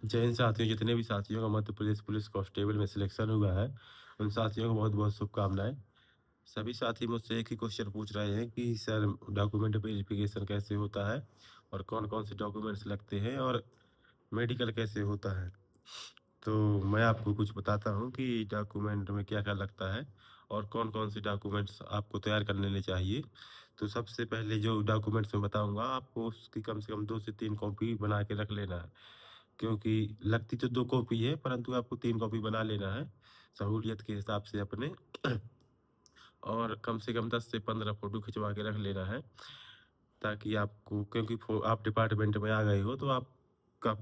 जय हिंद साथियों, जितने भी साथियों का मध्य प्रदेश पुलिस कांस्टेबल में सिलेक्शन हुआ है, उन साथियों को बहुत-बहुत शुभकामनाएँ। सभी साथी मुझसे एक ही क्वेश्चन पूछ रहे हैं कि सर डॉक्यूमेंट वेरिफिकेशन कैसे होता है और कौन-कौन से डॉक्यूमेंट्स लगते हैं और मेडिकल कैसे होता है? तो मैं आपको कुछ बताता हूँ कि डॉक्यूमेंट में क्या-क्या लगता है और कौन-कौन से डॉक्यूमेंट्स आपको तैयार कर लेने चाहिए। तो सबसे पहले जो डॉक्यूमेंट्स मैं बताऊँगा, आपको उसकी कम से कम 2 से 3 कॉपी बना के रख लेना है। क्योंकि लगती तो 2 कॉपी है, परंतु आपको 3 कॉपी बना लेना है, सहूलियत के हिसाब से अपने। और कम से कम 10 से 15 फ़ोटो खिंचवा के रख लेना है, ताकि आपको, क्योंकि आप डिपार्टमेंट में आ गए हो, तो आपका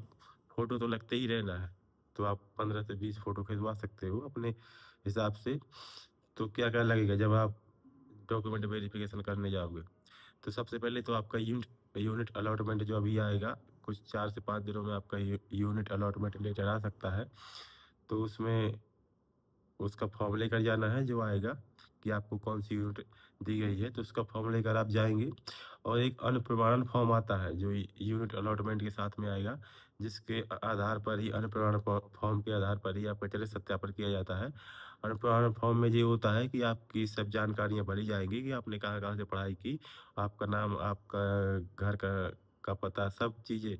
फ़ोटो तो लगते ही रहना है। तो आप 15 से 20 फ़ोटो खिंचवा सकते हो अपने हिसाब से। तो क्या-क्या लगेगा जब आप डॉक्यूमेंट वेरिफ़िकेशन करने जाओगे? तो सबसे पहले तो आपका यूनिट अलॉटमेंट जो अभी आएगा, कुछ 4 से 5 दिनों में आपका यूनिट अलॉटमेंट लेटर आ सकता है। तो उसमें उसका फॉर्म लेकर जाना है जो आएगा, कि आपको कौन-सी यूनिट दी गई है, तो उसका फॉर्म लेकर आप जाएँगे। और एक अनुप्रमाणन फॉर्म आता है जो यूनिट अलॉटमेंट के साथ में आएगा, जिसके आधार पर ही अनुप्रमाण फॉर्म के आधार पर ही आपका चरित्र सत्यापन किया जाता है। अनुप्रमाणन फॉर्म में ये होता है कि आपकी सब जानकारियाँ भरी जाएँगी कि आपने कहाँ-कहाँ से पढ़ाई की, आपका नाम, आपका घर का पता, सब चीज़ें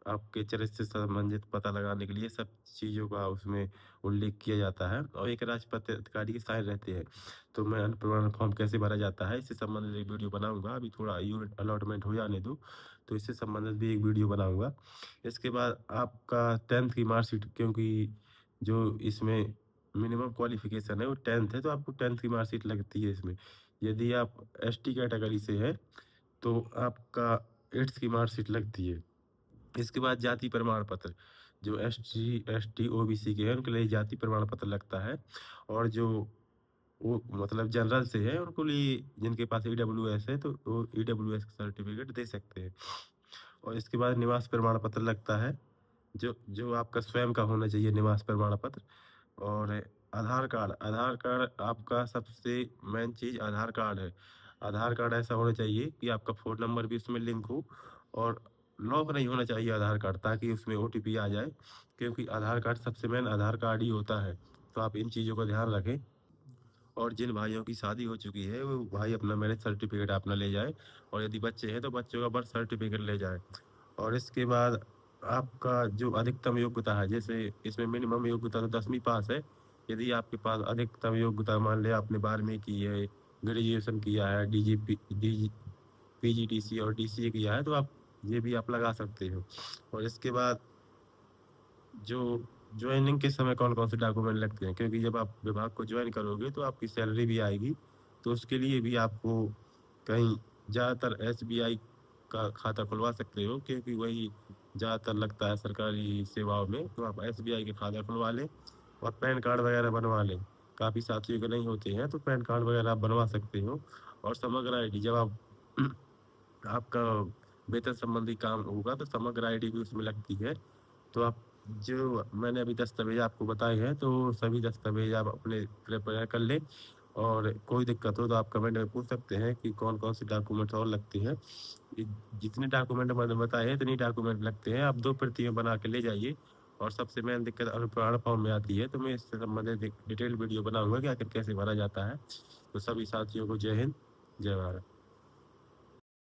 आपके चरित्र से संबंधित पता लगाने के लिए सब चीज़ों का उसमें उल्लेख किया जाता है और एक राजपत्र अधिकारी के साइन रहते हैं। तो मैं प्रमाण फॉर्म कैसे भरा जाता है, इससे संबंधित एक वीडियो बनाऊँगा। अभी थोड़ा यूनिट अलॉटमेंट हो जाने दो, तो इससे संबंधित भी एक वीडियो बनाऊँगा। इसके बाद आपका 10th की मार्कशीट, क्योंकि जो इसमें मिनिमम क्वालिफ़िकेशन है वो 10th है, तो आपको 10th की मार्कशीट लगती है इसमें। यदि आप एसटी कैटेगरी से हैं, तो आपका 8th की मार्कशीट लगती है। इसके बाद जाति प्रमाण पत्र, जो एससी, एसटी, ओबीसी के हैं, उनके लिए जाति प्रमाण पत्र लगता है। और जो वो मतलब जनरल से है, उनको लिए, जिनके पास ईडब्ल्यूएस है, तो वो ईडब्ल्यूएस का सर्टिफिकेट दे सकते हैं। और इसके बाद निवास प्रमाण पत्र लगता है, जो जो आपका स्वयं का होना चाहिए निवास प्रमाण पत्र। और आधार कार्ड आपका सबसे मेन चीज़ आधार कार्ड है। आधार कार्ड ऐसा होना चाहिए कि आपका फ़ोन नंबर भी उसमें लिंक हो और लॉक नहीं होना चाहिए आधार कार्ड, ताकि उसमें ओटीपी आ जाए, क्योंकि आधार कार्ड सबसे मेन आधार कार्ड ही होता है। तो आप इन चीज़ों का ध्यान रखें। और जिन भाइयों की शादी हो चुकी है, वो भाई अपना मैरिज सर्टिफ़िकेट अपना ले जाएँ, और यदि बच्चे हैं, तो बच्चों का बर्थ सर्टिफ़िकेट ले जाएँ। और इसके बाद आपका जो अधिकतम योग्यता है, जैसे इसमें मिनिमम योग्यता तो 10वीं पास है। यदि आपके पास अधिकतम योग्यता, मान लें आपने 12वीं की है, ग्रेजुएशन किया है, पीजीडीसी और डीसीए किया है, तो आप ये भी आप लगा सकते हो। और इसके बाद जो जॉइनिंग के समय कौन-कौन से डॉक्यूमेंट लगते हैं, क्योंकि जब आप विभाग को जॉइन करोगे, तो आपकी सैलरी भी आएगी। तो उसके लिए भी आपको कहीं, ज़्यादातर एसबीआई का खाता खुलवा सकते हो, क्योंकि वही ज़्यादातर लगता है सरकारी सेवाओं में। तो आप एसबीआई का खाता खुलवा लें और पैन कार्ड वगैरह बनवा लें। काफ़ी साथियों के नहीं होते हैं, तो पैन कार्ड वगैरह आप बनवा सकते हो। और समग्र आईडी, जब आप आपका वेतन संबंधी काम होगा, तो समग्र आईडी भी उसमें लगती है। तो आप, जो मैंने अभी दस्तावेज़ आपको बताए हैं, तो सभी दस्तावेज़ आप अपने प्रिपेयर कर लें। और कोई दिक्कत हो तो आप कमेंट में पूछ सकते हैं कि कौन-कौन से डॉक्यूमेंट्स और लगते हैं। इ जितने डॉक्यूमेंट मैंने बताए हैं, इतने डॉक्यूमेंट लगते हैं। आप 2 प्रतियाँ बना के ले जाइए। और सबसे मेन दिक्कत अनुप्रमाण फॉर्म में आती है, तो मैं इससे संबंधित एक डिटेल वीडियो बनाऊँगा कि आखिर कैसे भरा जाता है। तो सभी साथियों को जय हिंद, जय भारत।